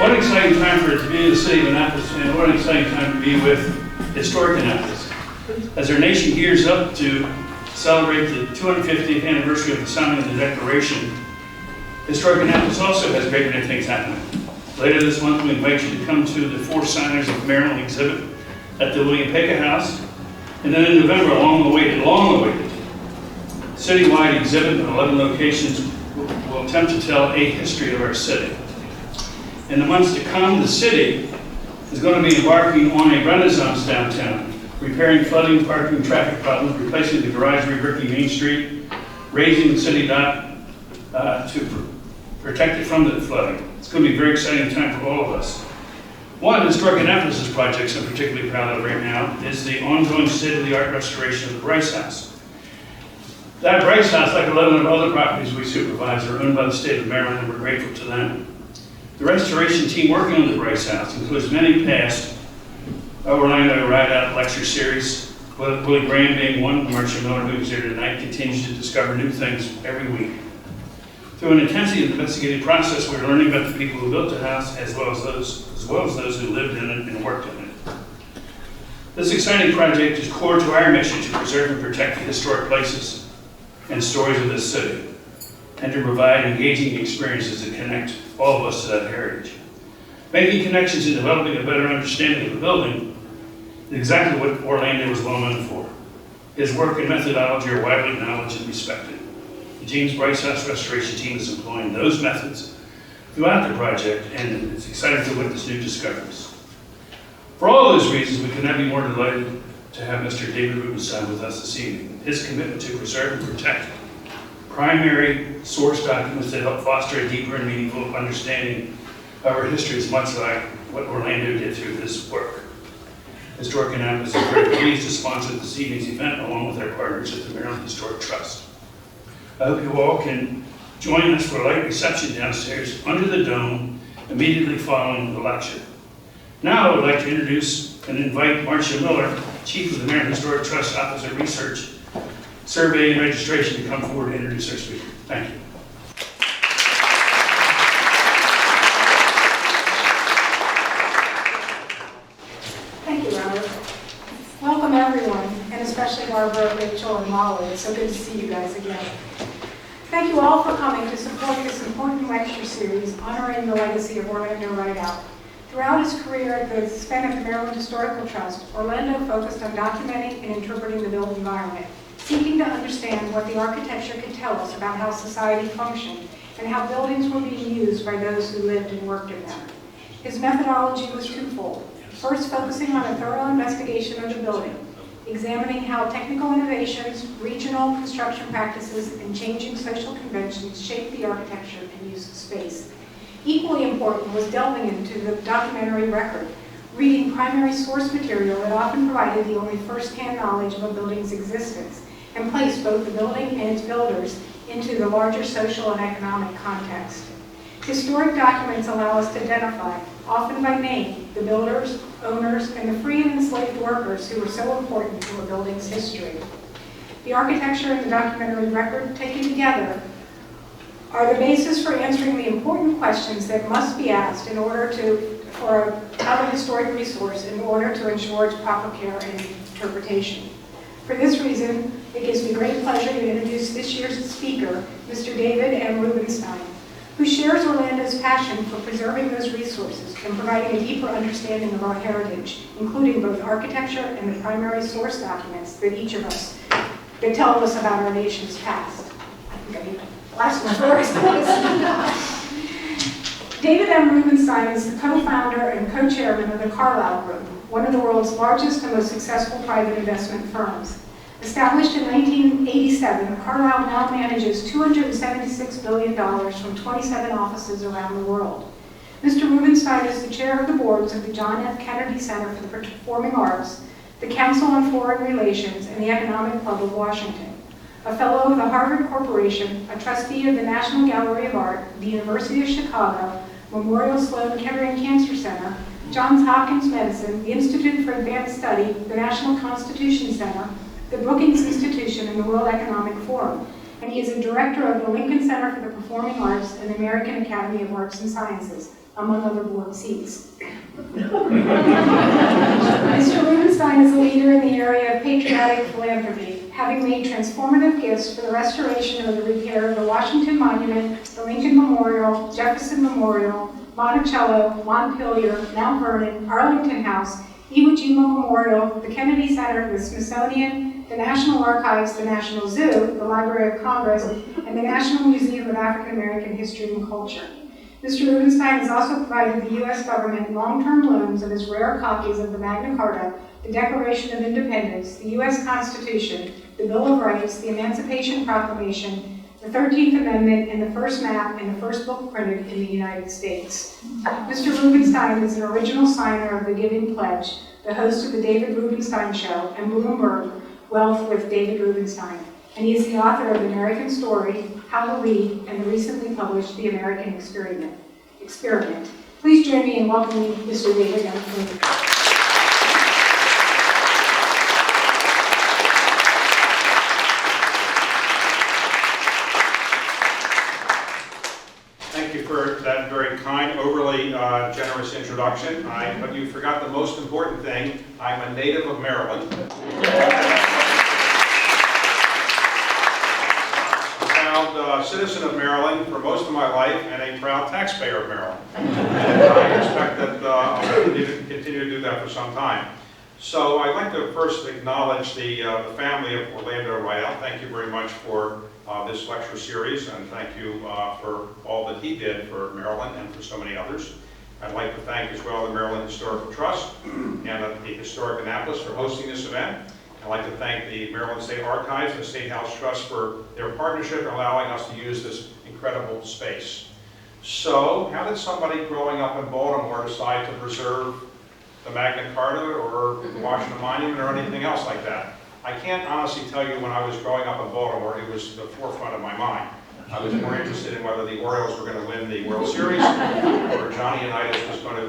What an exciting time for it to be in the city of Annapolis, and what an exciting time to be with Historic Annapolis. As our nation gears up to celebrate the 250th anniversary of the signing of the Declaration, Historic Annapolis also has great many things happening. Later this month, we invite you to come to the Four Signers of Maryland exhibit at the William Pickett House, and then in November, long-awaited citywide exhibit in 11 locations will attempt to tell a history of our city. In the months to come, the city is going to be embarking on a renaissance downtown, repairing flooding, parking, traffic problems, replacing the garage, reworking Main Street, raising the city dock to protect it from the flooding. It's going to be a very exciting time for all of us. One of Historic Annapolis' projects I'm particularly proud of right now is the ongoing state-of-the-art restoration of the Bryce House. That Bryce House, like 11 of other properties we supervise, are owned by the state of Maryland, and we're grateful to them. The restoration team working on the Bryce House includes many past Orlando Ridout lecture series, Willie Graham being one. Marcia Miller, who is here tonight, continues to discover new things every week. Through an intensive investigative process, we're learning about the people who built the house, as well as those who lived in it and worked in it. This exciting project is core to our mission to preserve and protect the historic places and stories of this city, and to provide engaging experiences that connect all of us to that heritage. Making connections and developing a better understanding of the building is exactly what Orlando was well known for. His work and methodology are widely acknowledged and respected. The James Bryce House Restoration Team is employing those methods throughout the project, and it's exciting to witness new discoveries. For all those reasons, we could not be more delighted to have Mr. David Rubenstein with us this evening. His commitment to preserve and protect primary source documents that help foster a deeper and meaningful understanding of our history is much like what Orlando did through his work. Historic Annapolis is very pleased to sponsor this evening's event along with our partners at the Maryland Historic Trust. I hope you all can join us for a light reception downstairs under the dome immediately following the lecture. Now I would like to introduce and invite Marcia Miller, Chief of the Maryland Historic Trust Office of Research, Survey and Registration, to come forward and introduce our speaker. Thank you. Thank you, Robert. Welcome everyone, and especially Barbara, Rachel, and Molly. It's so good to see you guys again. Thank you all for coming to support this important lecture series honoring the legacy of Orlando Ridout. Throughout his career at the span of the Maryland Historical Trust, Orlando focused on documenting and interpreting the built environment, seeking to understand what the architecture could tell us about how society functioned and how buildings were being used by those who lived and worked in them. His methodology was twofold. First, focusing on a thorough investigation of the building, examining how technical innovations, regional construction practices, and changing social conventions shaped the architecture and use of space. Equally important was delving into the documentary record, reading primary source material that often provided the only first-hand knowledge of a building's existence, and placed both the building and its builders into the larger social and economic context. Historic documents allow us to identify, often by name, the builders, owners, and the free and enslaved workers who were so important to a building's history. The architecture and the documentary record taken together are the basis for answering the important questions that must be asked in order for a historic resource in order to ensure its proper care and interpretation. For this reason, it gives me great pleasure to introduce this year's speaker, Mr. David M. Rubenstein, who shares Orlando's passion for preserving those resources and providing a deeper understanding of our heritage, including both architecture and the primary source documents that each of us, that tell us about our nation's past. I think I need to last one first. David M. Rubenstein is the co-founder and co-chairman of the Carlyle Group, one of the world's largest and most successful private investment firms. Established in 1987, Carlyle now manages $276 billion from 27 offices around the world. Mr. Rubenstein is the chair of the boards of the John F. Kennedy Center for the Performing Arts, the Council on Foreign Relations, and the Economic Club of Washington. A fellow of the Harvard Corporation, a trustee of the National Gallery of Art, the University of Chicago, Memorial Sloan Kettering Cancer Center, Johns Hopkins Medicine, the Institute for Advanced Study, the National Constitution Center, the Brookings Institution, and the World Economic Forum. And he is a director of the Lincoln Center for the Performing Arts and the American Academy of Arts and Sciences, among other board seats. Mr. Rubenstein is a leader in the area of patriotic philanthropy, having made transformative gifts for the restoration or the repair of the Washington Monument, the Lincoln Memorial, Jefferson Memorial, Monticello, Montpelier, Mount Vernon, Arlington House, Iwo Jima Memorial, the Kennedy Center, the Smithsonian, the National Archives, the National Zoo, the Library of Congress, and the National Museum of African American History and Culture. Mr. Rubenstein has also provided the U.S. government long-term loans of his rare copies of the Magna Carta, the Declaration of Independence, the U.S. Constitution, the Bill of Rights, the Emancipation Proclamation, the 13th Amendment, and the first map and the first book printed in the United States. Mr. Rubenstein is an original signer of the Giving Pledge, the host of the David Rubenstein Show, and Bloomberg Wealth with David Rubenstein. And he is the author of American Story, How to Lead, and the recently published The American Experiment. Please join me in welcoming Mr. David Rubenstein. Thank you for that very kind, overly generous introduction. But you forgot the most important thing. I'm a native of Maryland. A proud citizen of Maryland for most of my life and a proud taxpayer of Maryland. And I expect that I'll continue to do that for some time. So I'd like to first acknowledge the family of Orlando Ridout. Thank you very much for this lecture series, and thank you for all that he did for Maryland and for so many others. I'd like to thank as well the Maryland Historical Trust and the Historic Annapolis for hosting this event. I'd like to thank the Maryland State Archives and the State House Trust for their partnership in allowing us to use this incredible space. So, how did somebody growing up in Baltimore decide to preserve the Magna Carta or the Washington Monument or anything else like that? I can't honestly tell you when I was growing up in Baltimore, it was the forefront of my mind. I was more interested in whether the Orioles were going to win the World Series or Johnny Unitas was going to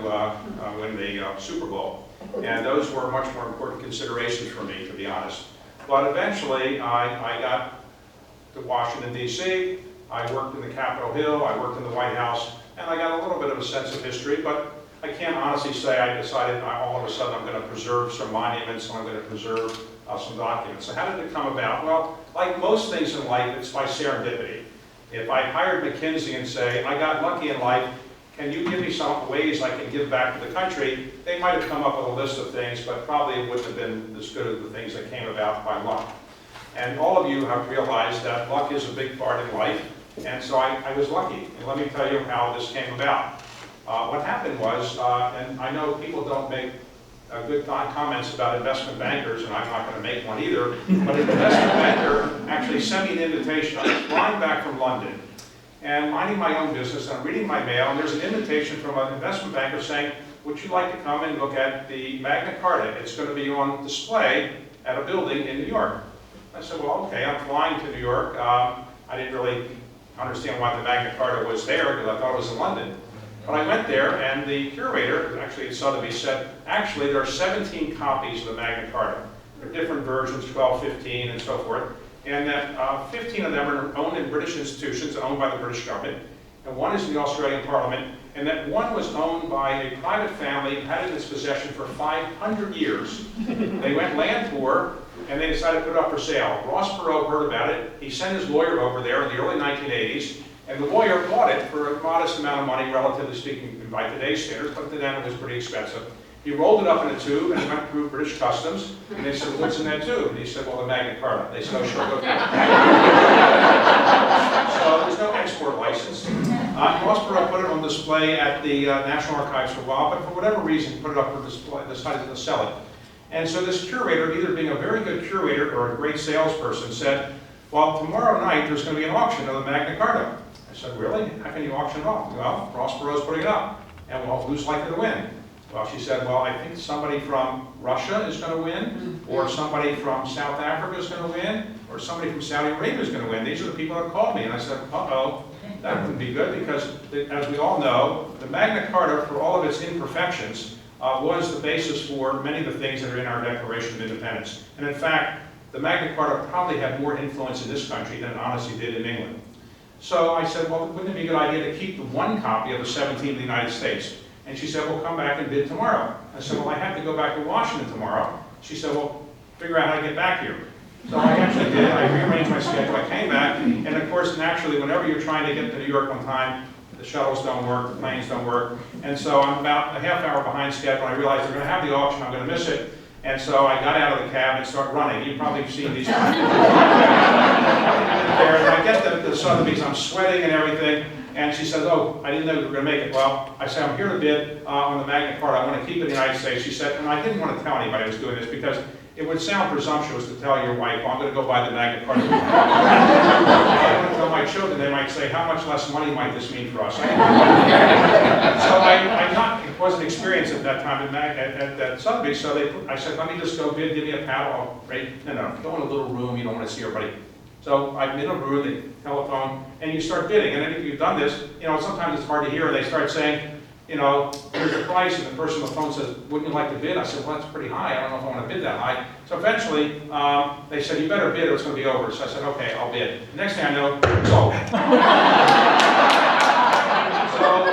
win the Super Bowl. And those were much more important considerations for me, to be honest. But eventually, I got to Washington, D.C. I worked in the Capitol Hill, I worked in the White House, and I got a little bit of a sense of history, but I can't honestly say I decided all of a sudden I'm going to preserve some monuments and I'm going to preserve some documents. So how did it come about? Well, like most things in life, it's by serendipity. If I hired McKinsey and say, I got lucky in life, can you give me some ways I can give back to the country? They might have come up with a list of things, but probably it wouldn't have been as good as the things that came about by luck. And all of you have realized that luck is a big part in life, and so I was lucky. And let me tell you how this came about. What happened was, and I know people don't make good comments about investment bankers, and I'm not going to make one either, but an investment banker actually sent me an invitation. I was flying back from London and minding my own business, and I'm reading my mail, and there's an invitation from an investment banker saying, would you like to come and look at the Magna Carta? It's going to be on display at a building in New York. I said, well, okay, I'm flying to New York. I didn't really understand why the Magna Carta was there, because I thought it was in London. But I went there, and the curator, actually at Sotheby's, said, actually, there are 17 copies of the Magna Carta. There are different versions, 12, 15, and so forth. And that 15 of them are owned in British institutions, owned by the British government. And one is in the Australian Parliament. And that one was owned by a private family, had it in its possession for 500 years. They went land poor, and they decided to put it up for sale. Ross Perot heard about it. He sent his lawyer over there in the early 1980s. And the lawyer bought it for a modest amount of money, relatively speaking, by today's standards, but to them it was pretty expensive. He rolled it up in a tube and went through British Customs, and they said, what's in that tube? And he said, well, the Magna Carta. They said, oh, sure, go through it. So there's no export license. Ross Perot put it on display at the National Archives for a while, but for whatever reason, put it up for display, decided to sell it. And so this curator, either being a very good curator or a great salesperson, said, well, tomorrow night there's going to be an auction of the Magna Carta. I said, really? How can you auction it off? Well, Ross Perot's putting it up. And well, who's likely to win? Well, she said, well, I think somebody from Russia is going to win, or somebody from South Africa is going to win, or somebody from Saudi Arabia is going to win. These are the people that called me. And I said, uh-oh, that wouldn't be good, because as we all know, the Magna Carta, for all of its imperfections, was the basis for many of the things that are in our Declaration of Independence. And in fact, the Magna Carta probably had more influence in this country than it honestly did in England. So I said, well, wouldn't it be a good idea to keep the one copy of the 17th of the United States? And she said, well, come back and bid tomorrow. I said, well, I have to go back to Washington tomorrow. She said, well, figure out how to get back here. So I actually did. I rearranged my schedule. I came back, and of course, naturally, whenever you're trying to get to New York on time, the shuttles don't work, the planes don't work. And so I'm about a half hour behind schedule. I realized they're going to have the auction. I'm going to miss it. And so I got out of the cab and started running. You've probably seen these. There, and I get to Sotheby's. I'm sweating and everything. And she says, oh, I didn't know you were going to make it. Well, I said, I'm here to bid on the Magna Carta. I want to keep it in the United States. She said, and I didn't want to tell anybody I was doing this because it would sound presumptuous to tell your wife, well, I'm going to go buy the Magna Carta. I want to tell my children, they might say, how much less money might this mean for us? So it wasn't experienced at that time at Sotheby's, so I said, let me just go bid, give me a paddle. Right? No, go in a little room, you don't want to see everybody. So I'm in a room, they telephone, and you start bidding. And if you've done this, sometimes it's hard to hear. They start saying, here's the price, and the person on the phone says, wouldn't you like to bid? I said, well, that's pretty high. I don't know if I want to bid that high. So eventually, they said, you better bid or it's going to be over. So I said, okay, I'll bid. The next thing I know, it's sold. So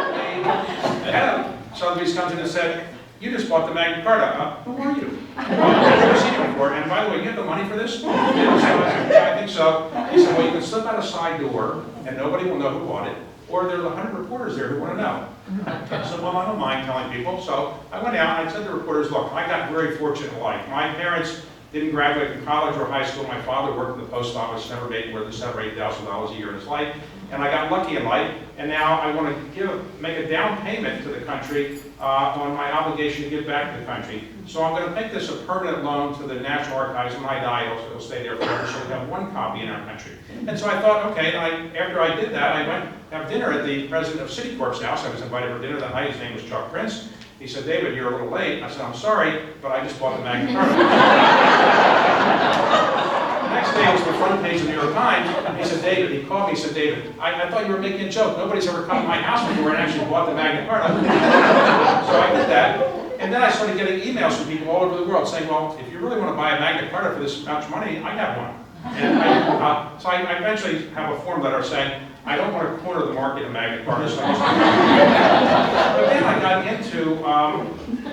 the head of Sotheby's comes in and said, you just bought the Magna Carta. Who are you? I've never seen you before. And by the way, you have the money for this? Yeah, I think so. He said, well, you can slip out a side door, and nobody will know who bought it. Or there's 100 reporters there who want to know. I said, well, I don't mind telling people. So I went out and I said to the reporters, look, I got very fortunate in life. My parents didn't graduate from college or high school. My father worked in the post office, never made more than $7,000 or $8,000 a year in his life. And I got lucky in life. And now I want to make a down payment to the country on my obligation to give back to the country. So I'm going to make this a permanent loan to the National Archives. When I die, it'll stay there forever, so we have one copy in our country. And so I thought, okay, after I did that, I went to have dinner at the president of Citicorp's house. I was invited for dinner that night. His name was Chuck Prince. He said, David, you're a little late. I said, I'm sorry, but I just bought the Magna Carta. The next day, it was the front page of the New York Times. He said, David, he called me, he said, David, I thought you were making a joke. Nobody's ever come to my house before and actually bought the Magna Carta. So I did that. And then I started getting emails from people all over the world saying, well, if you really want to buy a Magna Carta for this much money, I have one. And so I eventually have a form letter saying, I don't want to corner the market in Magna Carta. So but then I got into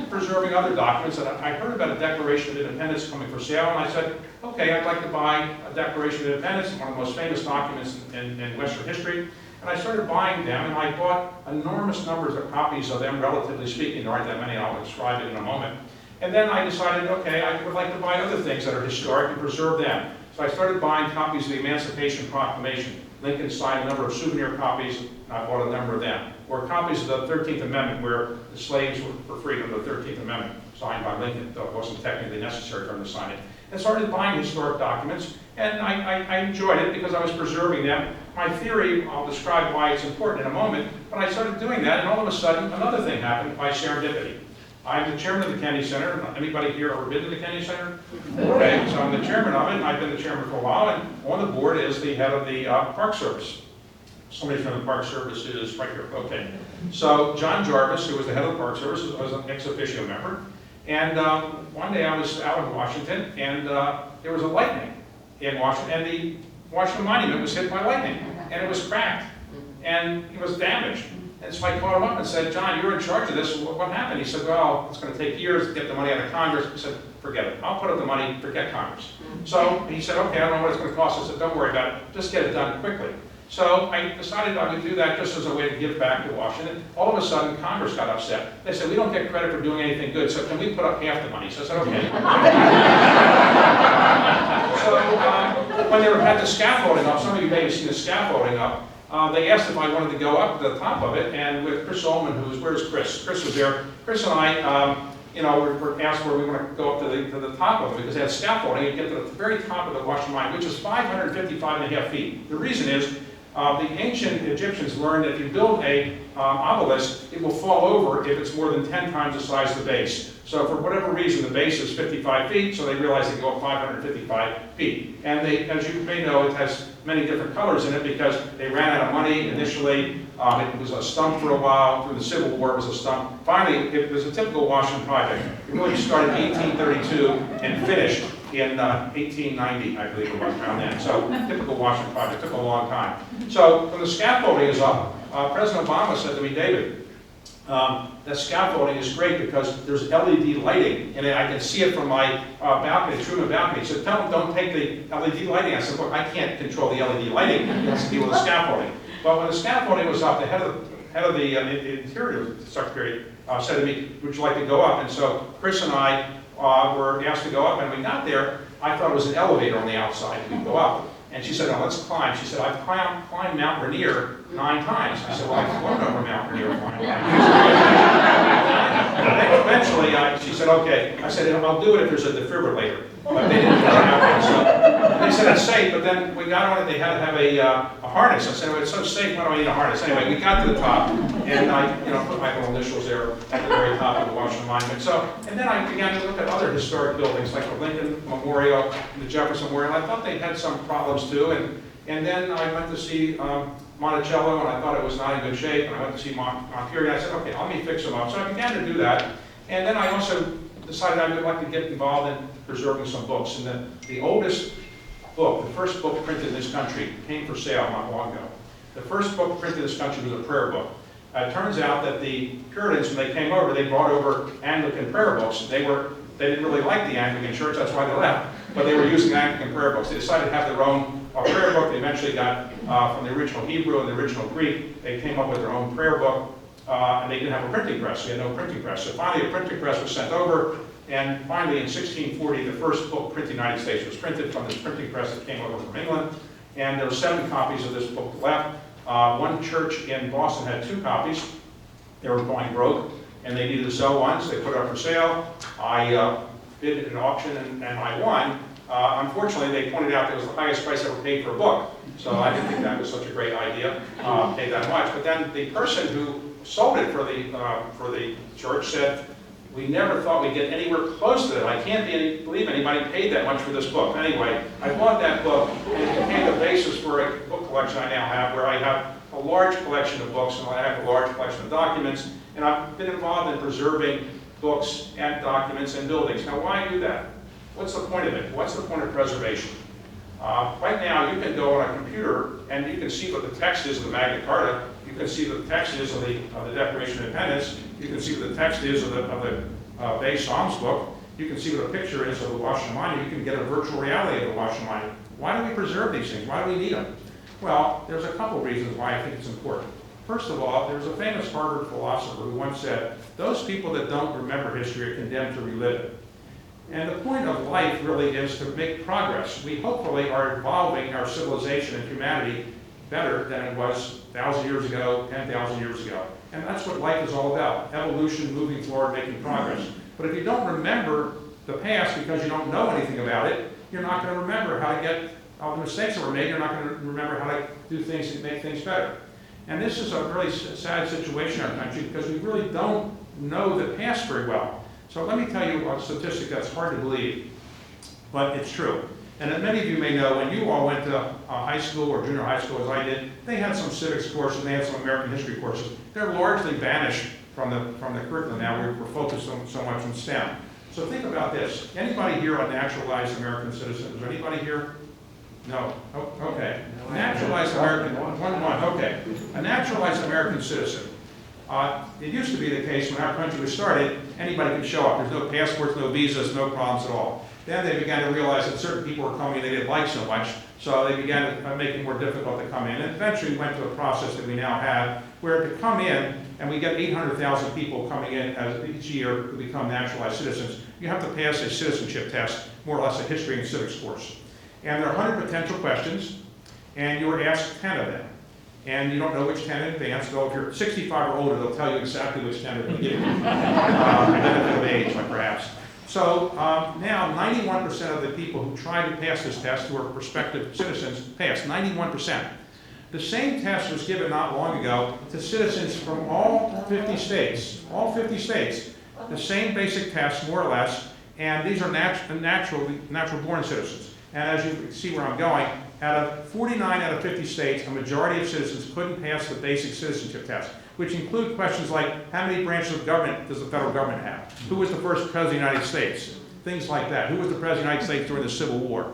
preserving other documents, and I heard about a Declaration of Independence coming for sale, and I said, okay, I'd like to buy a Declaration of Independence, one of the most famous documents in Western history. And I started buying them, and I bought enormous numbers of copies of them, relatively speaking. There aren't that many, I'll describe it in a moment. And then I decided, okay, I would like to buy other things that are historic and preserve them. So I started buying copies of the Emancipation Proclamation. Lincoln signed a number of souvenir copies, and I bought a number of them. Or copies of the 13th Amendment, where the slaves were for freedom, the 13th Amendment, signed by Lincoln, though it wasn't technically necessary for him to sign it. And started buying historic documents, and I enjoyed it because I was preserving them. My theory, I'll describe why it's important in a moment, but I started doing that, and all of a sudden, another thing happened by serendipity. I'm the chairman of the Kennedy Center. Anybody here ever been to the Kennedy Center? Okay, so I'm the chairman of it, and I've been the chairman for a while, and on the board is the head of the Park Service. Somebody from the Park Service is right here. Okay. So John Jarvis, who was the head of the Park Service, was an ex officio member. And one day I was out in Washington, and there was a lightning in Washington, and the Washington Monument was hit by lightning, and it was cracked, and it was damaged. And so I called him up and said, John, you're in charge of this. What happened? He said, well, it's going to take years to get the money out of Congress. I said, forget it. I'll put up the money, forget Congress. So he said, okay, I don't know what it's going to cost. I said, don't worry about it. Just get it done quickly. So I decided I would do that just as a way to give back to Washington. All of a sudden, Congress got upset. They said, we don't get credit for doing anything good, so can we put up half the money? So I said, okay. So when they had the scaffolding up, some of you may have seen the scaffolding up, they asked if I wanted to go up to the top of it, and with Chris Ullman, where's Chris? Chris was there. Chris and I, were asked where we want to go up to the top of it, because they had scaffolding. You get to the very top of the Washington Monument, which is 555.5 feet. The reason is, the ancient Egyptians learned that if you build a obelisk, it will fall over if it's more than 10 times the size of the base. So for whatever reason, the base is 55 feet, so they realized they go up 555 feet. And they, as you may know, it has many different colors in it because they ran out of money initially. It was a stump for a while. Through the Civil War, it was a stump. Finally, it was a typical Washington project. It really started in 1832 and finished in 1890, I believe it was, around then. So typical Washington project, took a long time. So when the scaffolding is up, President Obama said to me, David, that scaffolding is great because there's LED lighting, and I can see it from my balcony, Truman balcony. He said, tell them don't take the LED lighting. I said, look, I can't control the LED lighting. It has to deal with the scaffolding. But when the scaffolding was up, the head of the Interior Secretary said to me, would you like to go up? And so Chris and I were asked to go up, and we got there. I thought it was an elevator on the outside, and we'd go up. And she said, no, let's climb. She said, I've climbed Mount Rainier 9 times. I said, well, I've flown over Mount Rainier 5 times. Eventually, she said, okay. I said, I'll do it if there's a defibrillator. But they didn't have one. So they said it's safe, but then we got on it, they had to have a harness. I said, well, it's so safe, why do I need a harness? Anyway, we got to the top, and I put my little initials there at the very top of the Washington Monument. So, and then I began to look at other historic buildings, like the Lincoln Memorial, the Jefferson Memorial. I thought they had some problems too, and then I went to see Monticello, and I thought it was not in good shape, and I went to see Montpelier, and I said, okay, let me fix them up. So I began to do that, and then I also decided I would like to get involved in preserving some books. And the oldest book, the first book printed in this country, came for sale not long ago. The first book printed in this country was a prayer book. It turns out that the Puritans, when they came over, they brought over Anglican prayer books. They didn't really like the Anglican church, that's why they left. But they were using Anglican prayer books. They decided to have their own prayer book. They eventually got, from the original Hebrew and the original Greek, they came up with their own prayer book. And they didn't have a printing press. They had no printing press. So finally, a printing press was sent over. And finally, in 1640, the first book printed in the United States was printed from this printing press that came over from England. And there were 7 copies of this book left. One church in Boston had 2 copies. They were going broke, and they needed to sell one, so they put it up for sale. I bid at an auction, and I won. Unfortunately, they pointed out that it was the highest price ever paid for a book. So I didn't think that was such a great idea, pay that much. But then the person who sold it for the church said, we never thought we'd get anywhere close to that. I can't believe anybody paid that much for this book. Anyway, I bought that book, and it became the basis for a book collection I now have, where I have a large collection of books, and I have a large collection of documents, and I've been involved in preserving books and documents and buildings. Now, why do that? What's the point of it? What's the point of preservation? Right now, you can go on a computer, and you can see what the text is of the Magna Carta. You can see what the text is of the Declaration of Independence. You can see what the text is of the Bay Psalms book. You can see what a picture is of the Washington Monument. You can get a virtual reality of the Washington Monument. Why do we preserve these things? Why do we need them? Well, there's a couple reasons why I think it's important. First of all, there's a famous Harvard philosopher who once said, those people that don't remember history are condemned to relive it. And the point of life really is to make progress. We hopefully are evolving our civilization and humanity better than it was 1,000 years ago, 10,000 years ago. And that's what life is all about, evolution, moving forward, making progress. But if you don't remember the past because you don't know anything about it, you're not going to remember how to get all the mistakes that were made. You're not going to remember how to do things to make things better. And this is a really sad situation in our country because we really don't know the past very well. So let me tell you a statistic that's hard to believe, but it's true. And as many of you may know, when you all went to high school or junior high school as I did, they had some civics courses, they had some American history courses. They're largely banished from the curriculum now. We're focused so much on STEM. So think about this. Anybody here a naturalized American citizen? Is there anybody here? No. Oh, okay. Naturalized American, one, okay. A naturalized American citizen. It used to be the case when our country was started, anybody could show up. There's no passports, no visas, no problems at all. Then they began to realize that certain people were coming they didn't like so much, so they began to make it more difficult to come in. And eventually went to a process that we now have, where to come in, and we get 800,000 people coming in each year who become naturalized citizens, you have to pass a citizenship test, more or less a history and civics course. And there are 100 potential questions, and you are asked 10 of them. And you don't know which 10 in advance, though if you're 65 or older, they'll tell you exactly which 10 they're going to give you. Benefit of age, perhaps. So now 91% of the people who try to pass this test, who are prospective citizens, pass, 91%. The same test was given not long ago to citizens from all 50 states. All 50 states. The same basic test, more or less, and these are natural-born citizens. And as you can see where I'm going, out of 49 out of 50 states, a majority of citizens couldn't pass the basic citizenship test, which include questions like, how many branches of government does the federal government have? Who was the first president of the United States? things like that. Who was the President of the United States during the Civil War?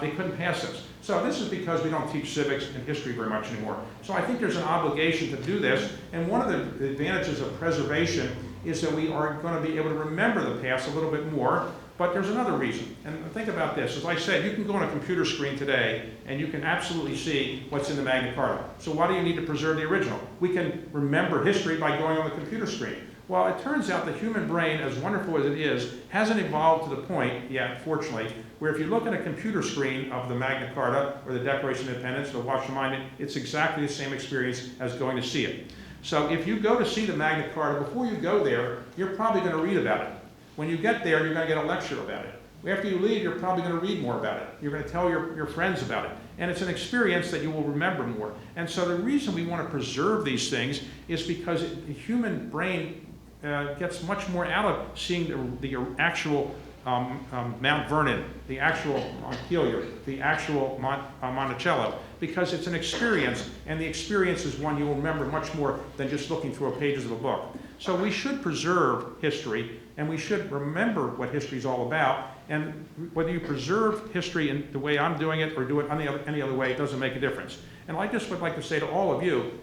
They couldn't pass this. So this is because we don't teach civics and history very much anymore. So I think there's an obligation to do this, and one of the advantages of preservation is that we are going to be able to remember the past a little bit more. But there's another reason, and think about this. As I said, you can go on a computer screen today and you can absolutely see what's in the Magna Carta. So why do you need to preserve the original? We can remember history by going on the computer screen. Well, it turns out the human brain, as wonderful as it is, hasn't evolved to the point yet, fortunately, where if you look at a computer screen of the Magna Carta or the Declaration of Independence, the Washington Monument, it's exactly the same experience as going to see it. So if you go to see the Magna Carta, before you go there, you're probably going to read about it. When you get there, you're going to get a lecture about it. After you leave, you're probably going to read more about it. You're going to tell your friends about it. And it's an experience that you will remember more. And so the reason we want to preserve these things is because the human brain gets much more out of seeing the actual Mount Vernon, the actual Montpelier, the actual Monticello, because it's an experience, and the experience is one you will remember much more than just looking through pages of a book. So we should preserve history, and we should remember what history is all about, and whether you preserve history in the way I'm doing it or do it any other way, it doesn't make a difference. And I just would like to say to all of you,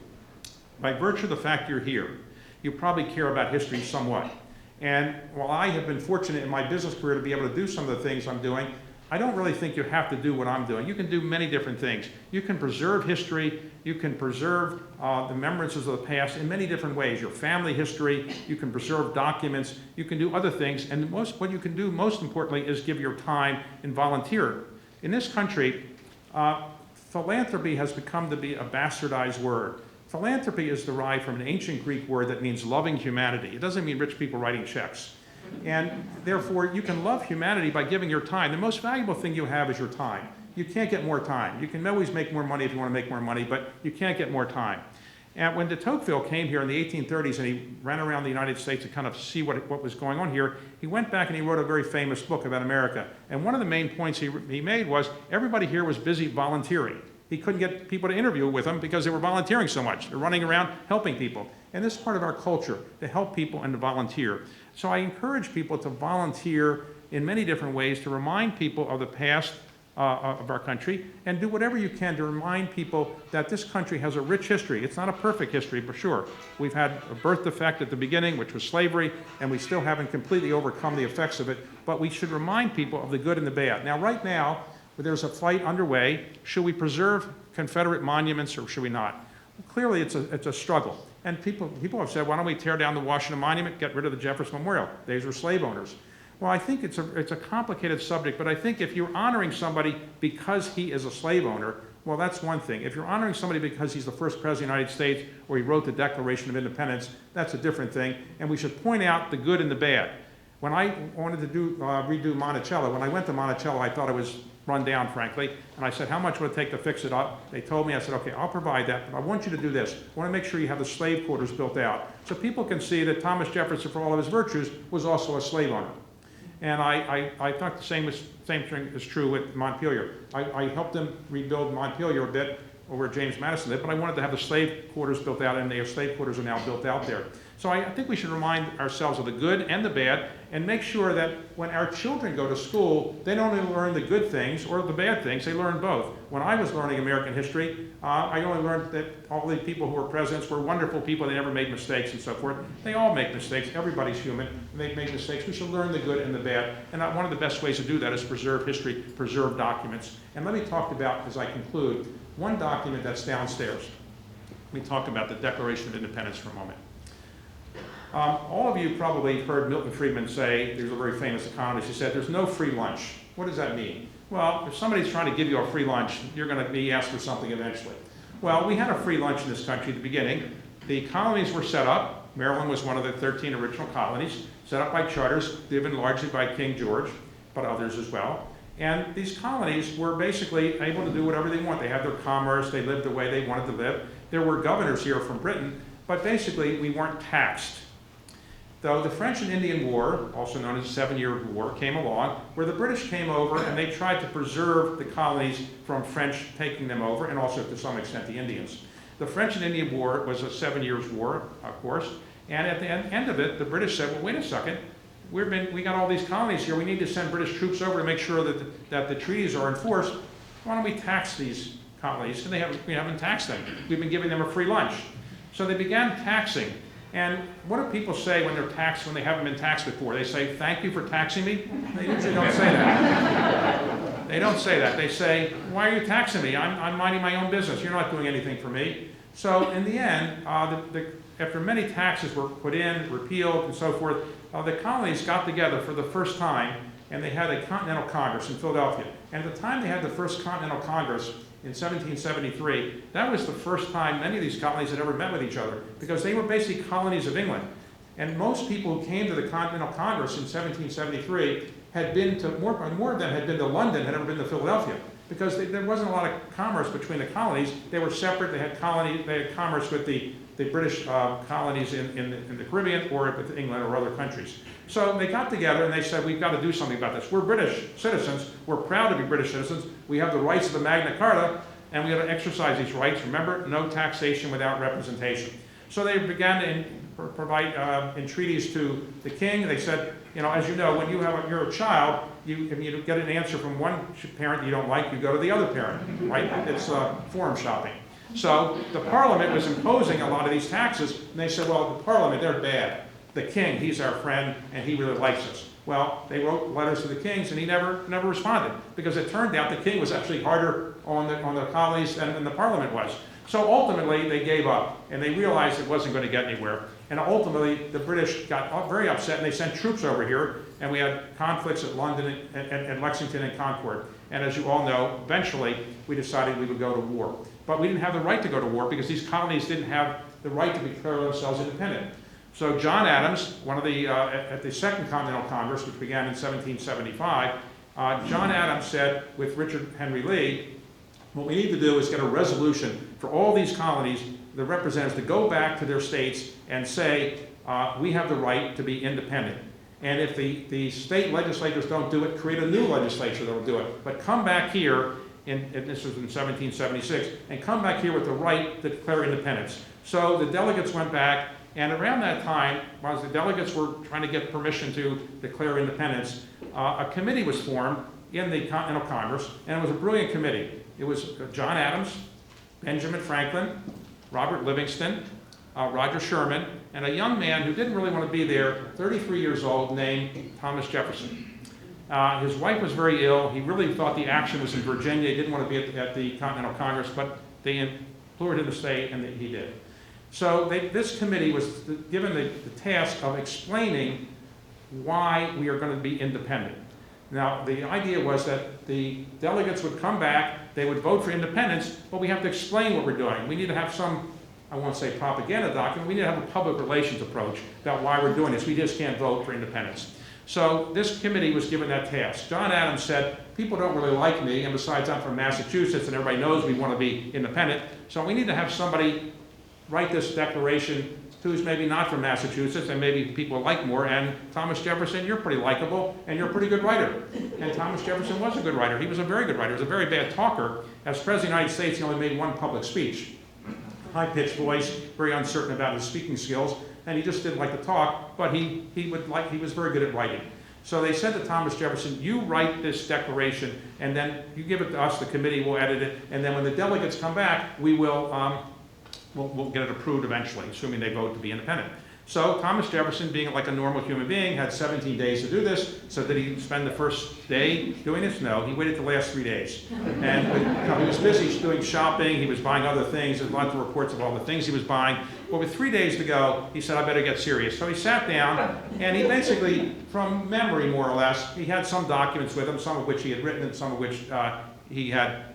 by virtue of the fact you're here, you probably care about history somewhat. And while I have been fortunate in my business career to be able to do some of the things I'm doing, I don't really think you have to do what I'm doing. You can do many different things. You can preserve history. You can preserve the remembrances of the past in many different ways. Your family history, you can preserve documents, you can do other things, and what you can do most importantly is give your time and volunteer. In this country, philanthropy has become to be a bastardized word. Philanthropy is derived from an ancient Greek word that means loving humanity. It doesn't mean rich people writing checks. And therefore, you can love humanity by giving your time. The most valuable thing you have is your time. You can't get more time. You can always make more money if you want to make more money, but you can't get more time. And when de Tocqueville came here in the 1830s and he ran around the United States to kind of see what was going on here, he went back and he wrote a very famous book about America. And one of the main points he made was everybody here was busy volunteering. He couldn't get people to interview with him because they were volunteering so much. They're running around helping people. And this is part of our culture, to help people and to volunteer. So I encourage people to volunteer in many different ways to remind people of the past of our country, and do whatever you can to remind people that this country has a rich history. It's not a perfect history, for sure. We've had a birth defect at the beginning, which was slavery, and we still haven't completely overcome the effects of it, but we should remind people of the good and the bad. Now, right now, there's a fight underway. Should we preserve Confederate monuments or should we not? Well, clearly, it's a struggle. And people have said, why don't we tear down the Washington Monument, get rid of the Jefferson Memorial? These were slave owners. Well, I think it's a complicated subject, but I think if you're honoring somebody because he is a slave owner, well, that's one thing. If you're honoring somebody because he's the first president of the United States or he wrote the Declaration of Independence, that's a different thing. And we should point out the good and the bad. When I wanted to redo Monticello, when I went to Monticello, I thought it was run down, frankly, and I said, how much would it take to fix it up? They told me, I said, okay, I'll provide that, but I want you to do this. I want to make sure you have the slave quarters built out, so people can see that Thomas Jefferson, for all of his virtues, was also a slave owner. And I thought the same thing is true with Montpelier. I helped them rebuild Montpelier a bit over James Madison did, but I wanted to have the slave quarters built out, and their slave quarters are now built out there. So I think we should remind ourselves of the good and the bad, and make sure that when our children go to school, they don't only learn the good things or the bad things, they learn both. When I was learning American history, I only learned that all the people who were presidents were wonderful people, they never made mistakes and so forth. They all make mistakes, everybody's human, they make mistakes. We should learn the good and the bad, and one of the best ways to do that is preserve history, preserve documents. And let me talk about, as I conclude, one document that's downstairs. Let me talk about the Declaration of Independence for a moment. All of you probably heard Milton Friedman say, there's a very famous economist, he said, there's no free lunch. What does that mean? Well, if somebody's trying to give you a free lunch, you're going to be asked for something eventually. Well, we had a free lunch in this country at the beginning. The colonies were set up. Maryland was one of the 13 original colonies, set up by charters, given largely by King George, but others as well. And these colonies were basically able to do whatever they want. They had their commerce, they lived the way they wanted to live. There were governors here from Britain, but basically we weren't taxed. Though the French and Indian War, also known as the 7-Year War, came along, where the British came over and they tried to preserve the colonies from French taking them over, and also to some extent the Indians. The French and Indian War was a 7 Years war, of course, and at the end of it, the British said, well, wait a second, we got all these colonies here. We need to send British troops over to make sure that the treaties are enforced. Why don't we tax these colonies? And we haven't taxed them. We've been giving them a free lunch. So they began taxing. And what do people say when they're taxed, when they haven't been taxed before? They say, thank you for taxing me? They usually don't say that. They don't say that. They say, why are you taxing me? I'm minding my own business. You're not doing anything for me. So in the end, after many taxes were put in, repealed, and so forth, the colonies got together for the first time, and they had a Continental Congress in Philadelphia. And at the time they had the first Continental Congress, in 1773, that was the first time many of these colonies had ever met with each other, because they were basically colonies of England. And most people who came to the Continental Congress in 1773 had been to, more of them had been to London, had never been to Philadelphia, because there wasn't a lot of commerce between the colonies. They were separate. They had commerce with the British colonies in the Caribbean or with England or other countries. So they got together and they said, we've got to do something about this. We're British citizens. We're proud to be British citizens. We have the rights of the Magna Carta, and we got to exercise these rights. Remember, no taxation without representation. So they began to provide entreaties to the king. They said, as you know, when you're a child, if you get an answer from one parent you don't like, you go to the other parent, right? It's forum shopping. So the Parliament was imposing a lot of these taxes, and they said, well, the Parliament, they're bad. The king, he's our friend, and he really likes us. Well, they wrote letters to the kings, and he never responded, because it turned out the king was actually harder on the colonies than the Parliament was. So ultimately, they gave up, and they realized it wasn't going to get anywhere. And ultimately, the British got very upset, and they sent troops over here, and we had conflicts at London and Lexington and Concord. And as you all know, eventually, we decided we would go to war. But we didn't have the right to go to war, because these colonies didn't have the right to declare themselves independent. So John Adams, at the Second Continental Congress, which began in 1775, John Adams said with Richard Henry Lee, what we need to do is get a resolution for all these colonies, the representatives, to go back to their states and say, we have the right to be independent. And if the state legislators don't do it, create a new legislature that will do it. But come back here, and this was in 1776, and come back here with the right to declare independence. So the delegates went back, and around that time, while the delegates were trying to get permission to declare independence, a committee was formed in the Continental Congress, and it was a brilliant committee. It was John Adams, Benjamin Franklin, Robert Livingston, Roger Sherman, and a young man who didn't really want to be there, 33 years old, named Thomas Jefferson. His wife was very ill. He really thought the action was in Virginia. He didn't want to be at the Continental Congress, but they implored him to stay, and he did. So this committee was given the task of explaining why we are going to be independent. Now, the idea was that the delegates would come back, they would vote for independence, but we have to explain what we're doing. We need to have some, I won't say propaganda document, we need to have a public relations approach about why we're doing this. We just can't vote for independence. So this committee was given that task. John Adams said, people don't really like me, and besides I'm from Massachusetts and everybody knows we want to be independent, so we need to have somebody write this declaration who's maybe not from Massachusetts, and maybe people like more, and Thomas Jefferson, you're pretty likable, and you're a pretty good writer. And Thomas Jefferson was a good writer. He was a very good writer. He was a very bad talker. As President of the United States, he only made one public speech. High-pitched voice, very uncertain about his speaking skills, and he just didn't like to talk, but he was very good at writing. So they said to Thomas Jefferson, you write this declaration, and then you give it to us, the committee will edit it, and then when the delegates come back, we will we'll get it approved eventually, assuming they vote to be independent. So Thomas Jefferson, being like a normal human being, had 17 days to do this. So did he spend the first day doing this? No, he waited the last 3 days. And he was busy doing shopping, he was buying other things, there's lots of reports of all the things he was buying. But with 3 days to go, he said, I better get serious. So he sat down, and he basically, from memory more or less, he had some documents with him, some of which he had written and some of which he had,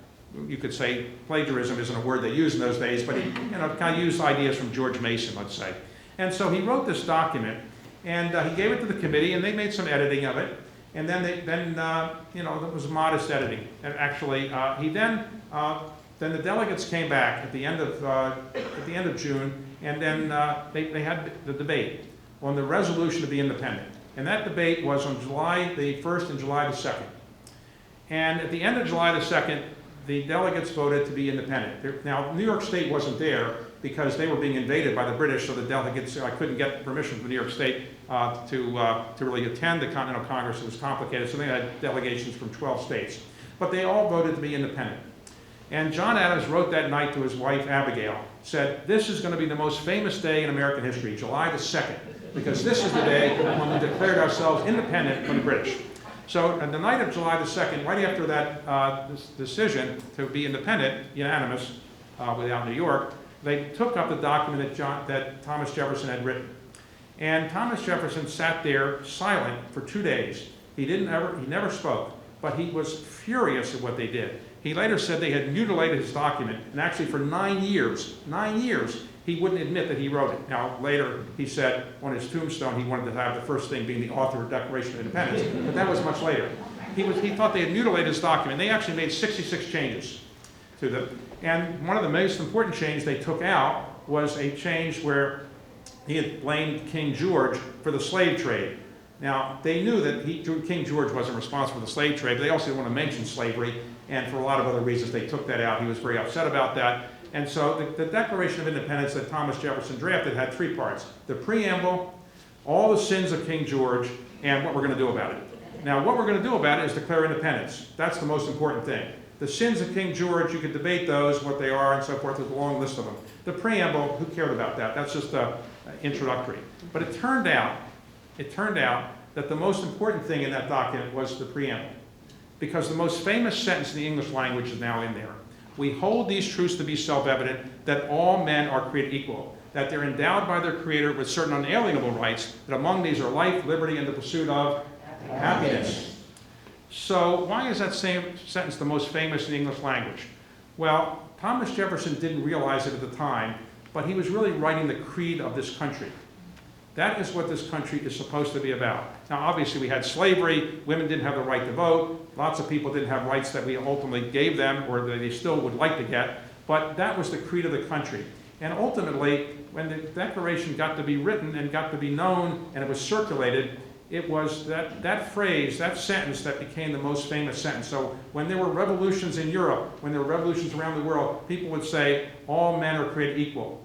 you could say plagiarism isn't a word they used in those days, but he kind of used ideas from George Mason, let's say. And so he wrote this document, and he gave it to the committee, and they made some editing of it. And then it was modest editing. And actually, then the delegates came back at the end of June, and then they had the debate on the resolution to be independent. And that debate was on July the 1st and July the 2nd. And at the end of July the 2nd, the delegates voted to be independent. Now, New York State wasn't there, because they were being invaded by the British, so the delegates couldn't get permission from New York State to really attend the Continental Congress. It was complicated, so they had delegations from 12 states. But they all voted to be independent. And John Adams wrote that night to his wife, Abigail, said, "This is going to be the most famous day in American history, July the 2nd, because this is the day when we declared ourselves independent from the British." So on the night of July the 2nd, right after that decision to be independent, unanimous, without New York, they took up the document that Thomas Jefferson had written. And Thomas Jefferson sat there silent for 2 days. He never spoke, but he was furious at what they did. He later said they had mutilated his document, and actually for 9 years, he wouldn't admit that he wrote it. Now, later, he said on his tombstone he wanted to have the first thing being the author of Declaration of Independence, but that was much later. He thought they had mutilated his document. They actually made 66 changes to them. And one of the most important changes they took out was a change where he had blamed King George for the slave trade. Now, they knew that King George wasn't responsible for the slave trade, but they also didn't want to mention slavery, and for a lot of other reasons they took that out. He was very upset about that. And so the Declaration of Independence that Thomas Jefferson drafted had 3 parts: the preamble, all the sins of King George, and what we're going to do about it. Now, what we're going to do about it is declare independence. That's the most important thing. The sins of King George, you could debate those, what they are, and so forth. There's a long list of them. The preamble, who cared about that? That's just introductory. But it turned out that the most important thing in that document was the preamble, because the most famous sentence in the English language is now in there. We hold these truths to be self-evident, that all men are created equal, that they're endowed by their Creator with certain unalienable rights, that among these are life, liberty, and the pursuit of happiness. So why is that same sentence the most famous in the English language? Well, Thomas Jefferson didn't realize it at the time, but he was really writing the creed of this country. That is what this country is supposed to be about. Now, obviously, we had slavery. Women didn't have the right to vote. Lots of people didn't have rights that we ultimately gave them, or that they still would like to get. But that was the creed of the country. And ultimately, when the Declaration got to be written and got to be known and it was circulated, it was that phrase, that sentence, that became the most famous sentence. So when there were revolutions in Europe, when there were revolutions around the world, people would say, all men are created equal.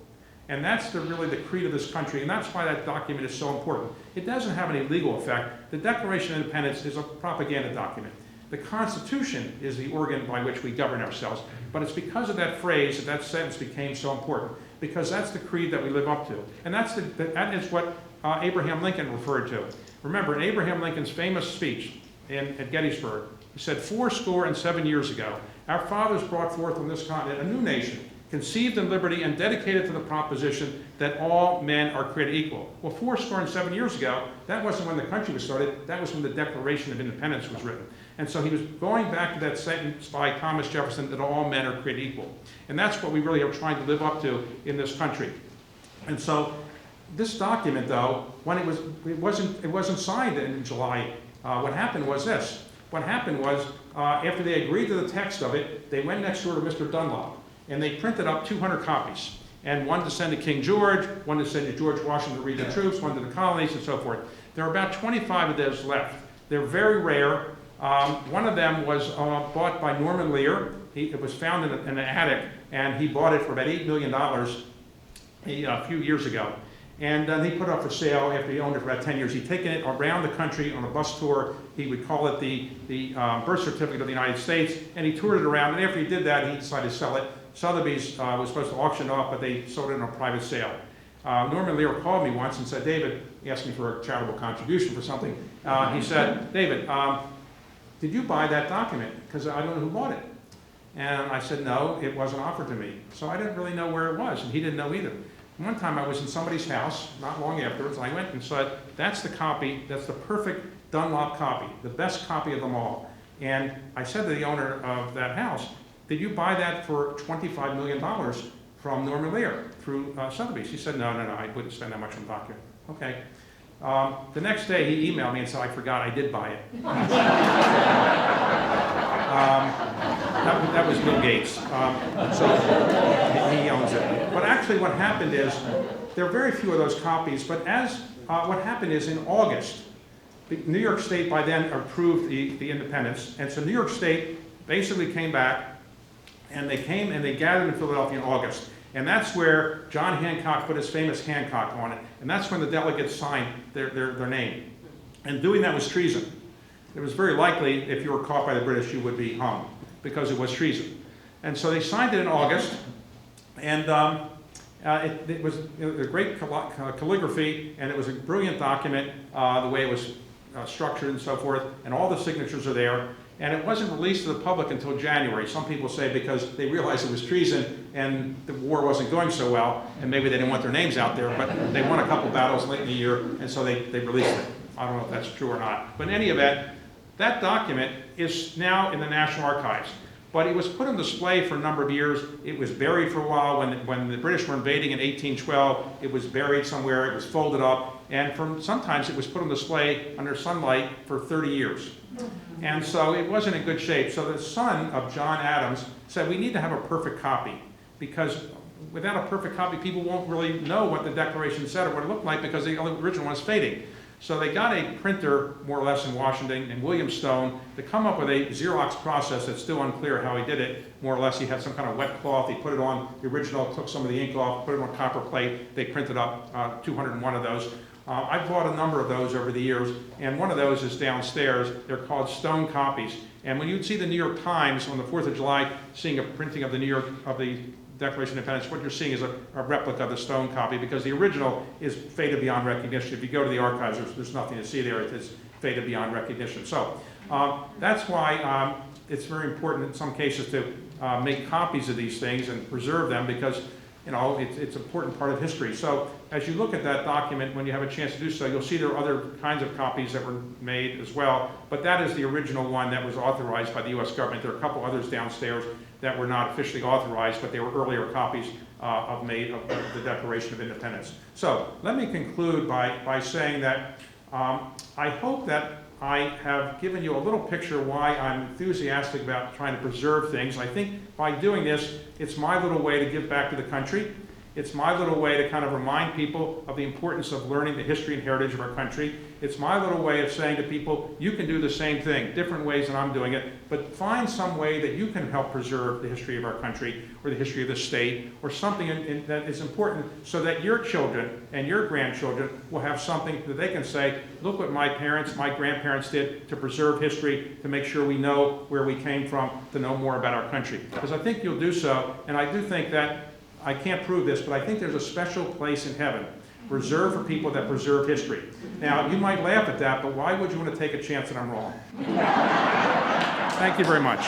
And that's really the creed of this country, and that's why that document is so important. It doesn't have any legal effect. The Declaration of Independence is a propaganda document. The Constitution is the organ by which we govern ourselves, but it's because of that phrase that sentence became so important, because that's the creed that we live up to. And that is what Abraham Lincoln referred to. Remember, in Abraham Lincoln's famous speech at Gettysburg, he said, 77 years ago, our fathers brought forth on this continent a new nation, conceived in liberty and dedicated to the proposition that all men are created equal. Well, 77 years ago, that wasn't when the country was started, that was when the Declaration of Independence was written. And so he was going back to that sentence by Thomas Jefferson that all men are created equal. And that's what we really are trying to live up to in this country. And so this document, though, when it wasn't signed in July, what happened was this. What happened was, after they agreed to the text of it, they went next door to Mr. Dunlop, and they printed up 200 copies. And one to send to King George, one to send to George Washington to read the troops, one to the colonies, and so forth. There are about 25 of those left. They're very rare. One of them was bought by Norman Lear. It was found in an attic, and he bought it for about $8 million a few years ago. And he put it up for sale after he owned it for about 10 years. He'd taken it around the country on a bus tour. He would call it the birth certificate of the United States, and he toured it around. And after he did that, he decided to sell it. Sotheby's was supposed to auction it off, but they sold it in a private sale. Norman Lear called me once and said, David, he asked me for a charitable contribution for something. He said, David, did you buy that document? Because I don't know who bought it. And I said, no, it wasn't offered to me. So I didn't really know where it was, and he didn't know either. One time I was in somebody's house, not long afterwards, and I went and said, that's the copy, that's the perfect Dunlop copy, the best copy of them all. And I said to the owner of that house, did you buy that for $25 million from Norman Lear through Sotheby's? He said, no, I wouldn't spend that much on a document. Okay. The next day he emailed me and said, I forgot I did buy it. That was Bill Gates. So he owns it. But actually what happened is, there are very few of those copies, but what happened is in August, New York State by then approved the independence, and so New York State basically came back, and they came and they gathered in Philadelphia in August. And that's where John Hancock put his famous Hancock on it, and that's when the delegates signed their name. And doing that was treason. It was very likely, if you were caught by the British, you would be hung, because it was treason. And so they signed it in August, and it was a great calligraphy, and it was a brilliant document, the way it was structured and so forth, and all the signatures are there. And it wasn't released to the public until January. Some people say because they realized it was treason and the war wasn't going so well, and maybe they didn't want their names out there, but they won a couple battles late in the year, and so they released it. I don't know if that's true or not. But in any event, that document is now in the National Archives. But it was put on display for a number of years. It was buried for a while. When the British were invading in 1812, it was buried somewhere, it was folded up, and sometimes it was put on display under sunlight for 30 years. And so it wasn't in good shape. So the son of John Adams said, we need to have a perfect copy, because without a perfect copy, people won't really know what the Declaration said or what it looked like, because the original one is fading. So they got a printer, more or less in Washington, and William Stone, to come up with a Xerox process. That's still unclear how he did it. More or less, he had some kind of wet cloth. He put it on the original, took some of the ink off, put it on copper plate. They printed up 201 of those. I've bought a number of those over the years, and one of those is downstairs. They're called stone copies. And when you'd see the New York Times on the 4th of July, seeing a printing of the Declaration of Independence, what you're seeing is a replica of the stone copy, because the original is faded beyond recognition. If you go to the archives, there's nothing to see there. It's faded beyond recognition. So that's why it's very important in some cases to make copies of these things and preserve them, because it's an important part of history. So as you look at that document, when you have a chance to do so, you'll see there are other kinds of copies that were made as well. But that is the original one that was authorized by the U.S. government. There are a couple others downstairs that were not officially authorized, but they were earlier copies of the Declaration of Independence. So let me conclude by saying that I hope that I have given you a little picture why I'm enthusiastic about trying to preserve things. I think by doing this, it's my little way to give back to the country. It's my little way to kind of remind people of the importance of learning the history and heritage of our country. It's my little way of saying to people, you can do the same thing, different ways than I'm doing it, but find some way that you can help preserve the history of our country, or the history of the state, or something that is important, so that your children and your grandchildren will have something that they can say, look what my parents, my grandparents did to preserve history, to make sure we know where we came from, to know more about our country. Because I think you'll do so, and I do think that, I can't prove this, but I think there's a special place in heaven reserved for people that preserve history. Now, you might laugh at that, but why would you want to take a chance that I'm wrong? Thank you very much.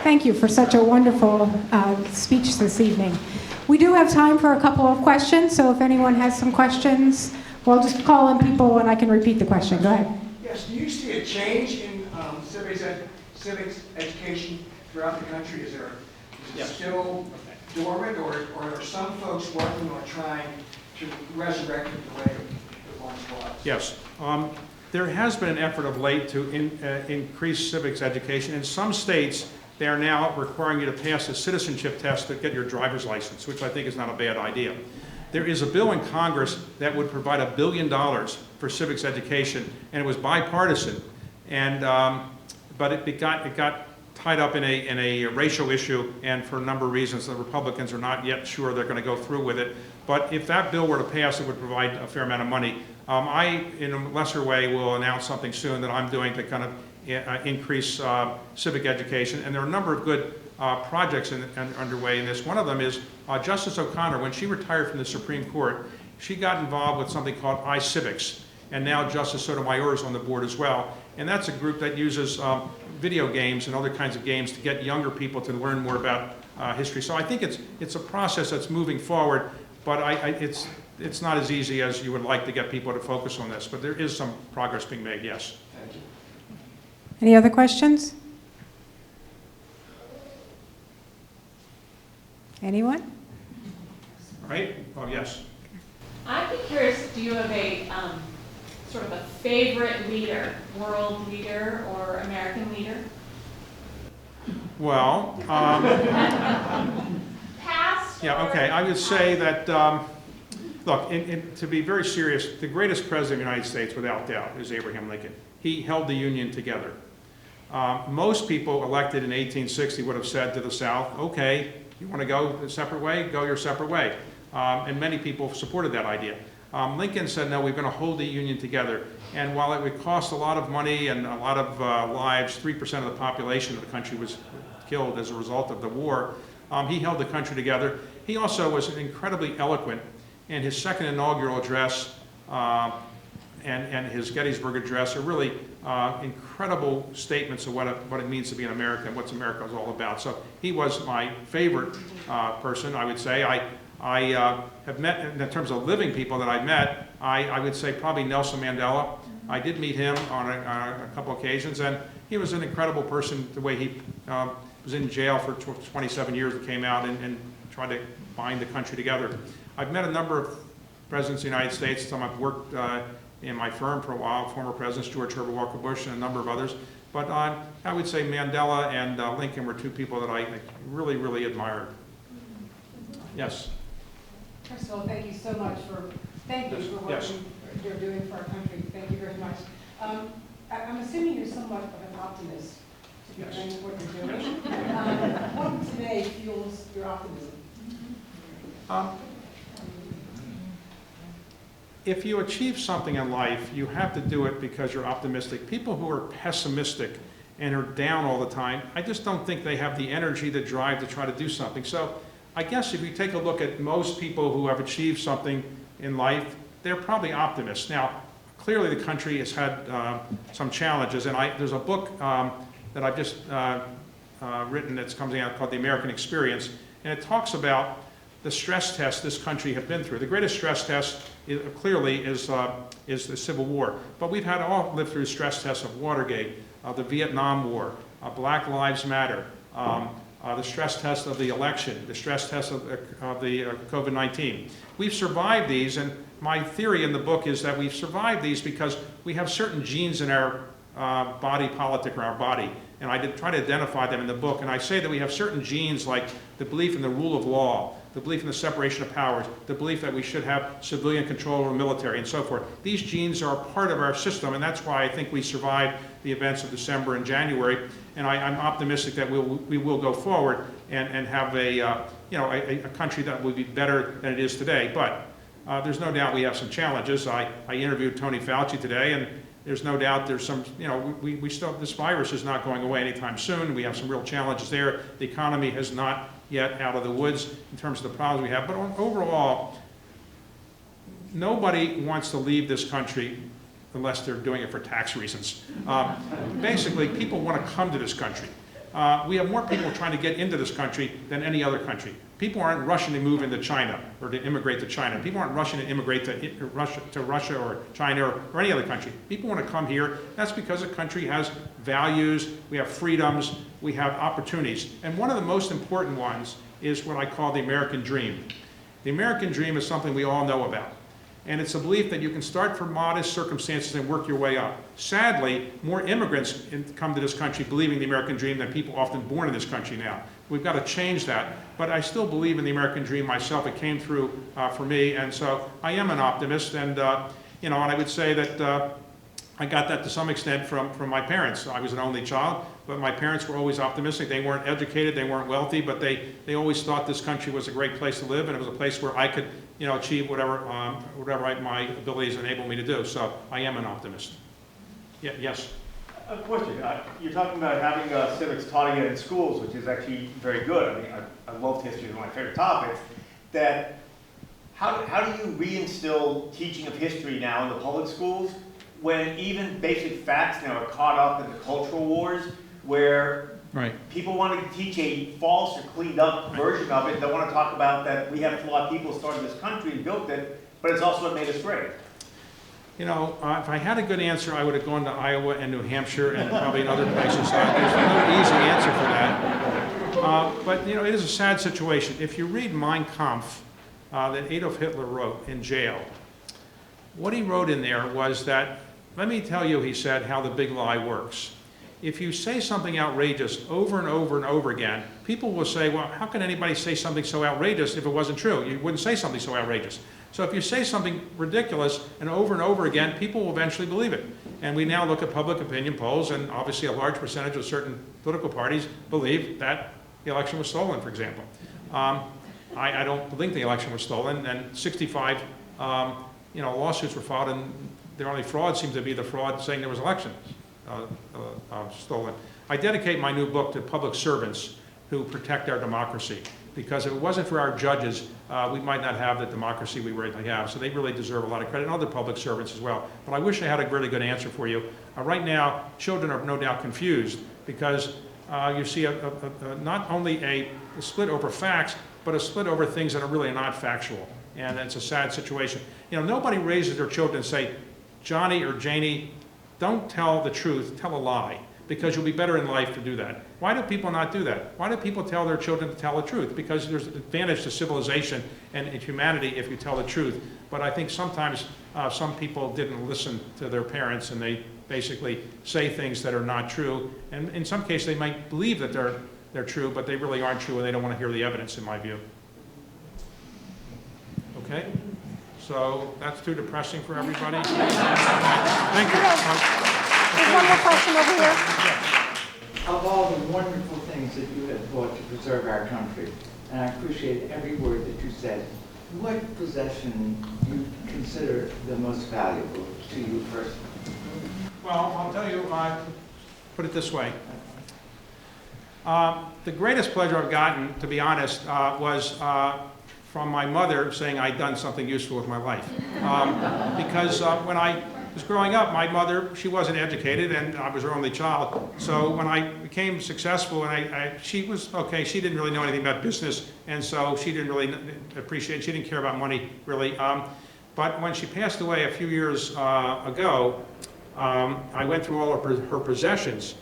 Thank you for such a wonderful speech this evening. We do have time for a couple of questions, so if anyone has some questions, we'll just call on people and I can repeat the question. Go ahead. Yes, do you see a change in civics education throughout the country? Is it still dormant, or are some folks working on trying to resurrect it the way it once was? Yes. There has been an effort of late to increase civics education. In some states, they are now requiring you to pass a citizenship test to get your driver's license, which I think is not a bad idea. There is a bill in Congress that would provide $1 billion for civics education, and it was bipartisan. And but it got tied up in a racial issue, and for a number of reasons, the Republicans are not yet sure they're going to go through with it. But if that bill were to pass, it would provide a fair amount of money. I, in a lesser way, will announce something soon that I'm doing to kind of increase civic education, and there are a number of good projects underway in this. One of them is Justice O'Connor. When she retired from the Supreme Court, she got involved with something called iCivics, and now Justice Sotomayor is on the board as well. And that's a group that uses video games and other kinds of games to get younger people to learn more about history. So I think it's a process that's moving forward, but it's not as easy as you would like to get people to focus on this. But there is some progress being made, yes. Thank you. Any other questions? Anyone? Right? Oh, yes. I'd be curious, do you have a sort of a favorite leader, world leader or American leader? Well, Past? yeah, or- okay, I would say that, look, to be very serious, the greatest president of the United States, without doubt, is Abraham Lincoln. He held the Union together. Most people elected in 1860 would have said to the South, okay, you want to go a separate way, go your separate way. And many people supported that idea. Lincoln said, no, we're going to hold the Union together. And while it would cost a lot of money and a lot of lives, 3% of the population of the country was killed as a result of the war, he held the country together. He also was incredibly eloquent in his second inaugural address and his Gettysburg Address are really incredible statements of what it means to be an American, what America is all about. So he was my favorite person, I would say. I have met, in terms of living people that I've met, I would say probably Nelson Mandela. I did meet him on a couple occasions, and he was an incredible person, the way he was in jail for 27 years and came out and tried to bind the country together. I've met a number of presidents of the United States. Some I've worked in my firm for a while, former presidents George Herbert Walker Bush and a number of others. But I would say Mandela and Lincoln were two people that I really, really admired. Yes? First of all, thank you so much for what Yes. you're doing for our country. Thank you very much. I'm assuming you're somewhat of an optimist to be doing what you're doing. What today fuels your optimism? If you achieve something in life, you have to do it because you're optimistic. People who are pessimistic and are down all the time, I just don't think they have the energy, the drive to try to do something. So I guess if you take a look at most people who have achieved something in life, they're probably optimists. Now, clearly the country has had some challenges, and there's a book that I've just written that's coming out called The American Experience, and it talks about the stress test this country has been through. The greatest stress test clearly is the Civil War, but we've had all lived through stress tests of Watergate, the Vietnam War, Black Lives Matter, the stress test of the election, the stress test of the COVID-19. We've survived these, and my theory in the book is that we've survived these because we have certain genes in our body politic, or our body, and I did try to identify them in the book, and I say that we have certain genes like the belief in the rule of law, the belief in the separation of powers, the belief that we should have civilian control over the military, and so forth. These genes are part of our system, and that's why I think we survived the events of December and January, and I'm optimistic that we will go forward and have a country that will be better than it is today. But there's no doubt we have some challenges. I interviewed Tony Fauci today, and there's no doubt there's some, we still, this virus is not going away anytime soon. We have some real challenges there. The economy has not yet out of the woods in terms of the problems we have. But overall, nobody wants to leave this country unless they're doing it for tax reasons. Basically, people want to come to this country. We have more people trying to get into this country than any other country. People aren't rushing to move into China or to immigrate to China. People aren't rushing to immigrate to Russia or China or any other country. People want to come here. That's because the country has values, we have freedoms, we have opportunities. And one of the most important ones is what I call the American dream. The American dream is something we all know about. And it's a belief that you can start from modest circumstances and work your way up. Sadly, more immigrants come to this country believing the American dream than people often born in this country now. We've got to change that. But I still believe in the American dream myself. It came through for me, and so I am an optimist. And and I would say that I got that to some extent from my parents. I was an only child, but my parents were always optimistic. They weren't educated, they weren't wealthy, but they always thought this country was a great place to live, and it was a place where I could achieve whatever my abilities enable me to do. So I am an optimist. Yeah, yes? A question. You're talking about having civics taught again in schools, which is actually very good. I mean, I loved history, it's one of my favorite topics. How do you reinstill teaching of history now in the public schools when even basic facts now are caught up in the cultural wars, where people want to teach a false or cleaned up version of it? They want to talk about that we have flawed people started this country and built it, but it's also what made us great. If I had a good answer, I would have gone to Iowa and New Hampshire and probably in other places. There's no easy answer for that. But it is a sad situation. If you read Mein Kampf that Adolf Hitler wrote in jail, What he wrote in there was that, let me tell you, he said, how the big lie works. If you say something outrageous over and over and over again, people will say, well, how can anybody say something so outrageous if it wasn't true? You wouldn't say something so outrageous. So if you say something ridiculous and over again, people will eventually believe it. And we now look at public opinion polls, and obviously a large percentage of certain political parties believe that the election was stolen, for example. I don't think the election was stolen, and 65 lawsuits were filed, and the only fraud seems to be the fraud saying there was elections stolen. I dedicate my new book to public servants who protect our democracy, because if it wasn't for our judges, we might not have the democracy we really have. So they really deserve a lot of credit, and other public servants as well. But I wish I had a really good answer for you. Right now, children are no doubt confused because you see not only a split over facts, but a split over things that are really not factual. And it's a sad situation. Nobody raises their children and say, Johnny or Janie, don't tell the truth, tell a lie, because you'll be better in life to do that. Why do people not do that? Why do people tell their children to tell the truth? Because there's an advantage to civilization and humanity if you tell the truth. But I think sometimes some people didn't listen to their parents, and they basically say things that are not true. And in some cases, they might believe that they're true, but they really aren't true, and they don't want to hear the evidence, in my view. Okay? So that's too depressing for everybody. Thank you. There's one more question over here. Of all the wonderful things that you have brought to preserve our country, and I appreciate every word that you said, what possession do you consider the most valuable to you personally? Well, I'll tell you, put it this way. The greatest pleasure I've gotten, to be honest, was from my mother saying I'd done something useful with my life. Because when I was growing up, my mother, she wasn't educated, and I was her only child. So when I became successful, and she was okay, she didn't really know anything about business, and so she didn't really appreciate, she didn't care about money, really. But when she passed away a few years ago, I went through all of her possessions,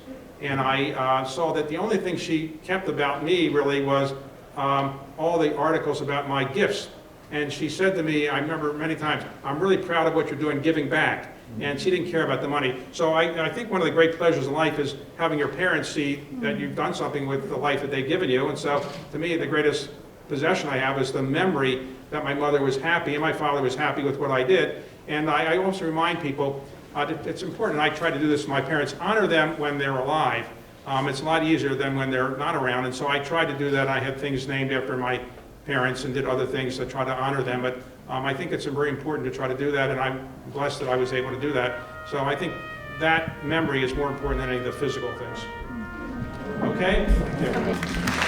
and I saw that the only thing she kept about me really was all the articles about my gifts. And she said to me, I remember many times, I'm really proud of what you're doing, giving back. And she didn't care about the money. So I think one of the great pleasures in life is having your parents see that you've done something with the life that they've given you. And so to me, the greatest possession I have is the memory that my mother was happy and my father was happy with what I did. And I also remind people, it's important, and I try to do this with my parents, honor them when they're alive. It's a lot easier than when they're not around, and so I tried to do that. I had things named after my parents and did other things to try to honor them, but I think it's very important to try to do that, and I'm blessed that I was able to do that. So I think that memory is more important than any of the physical things. Okay? Thank you.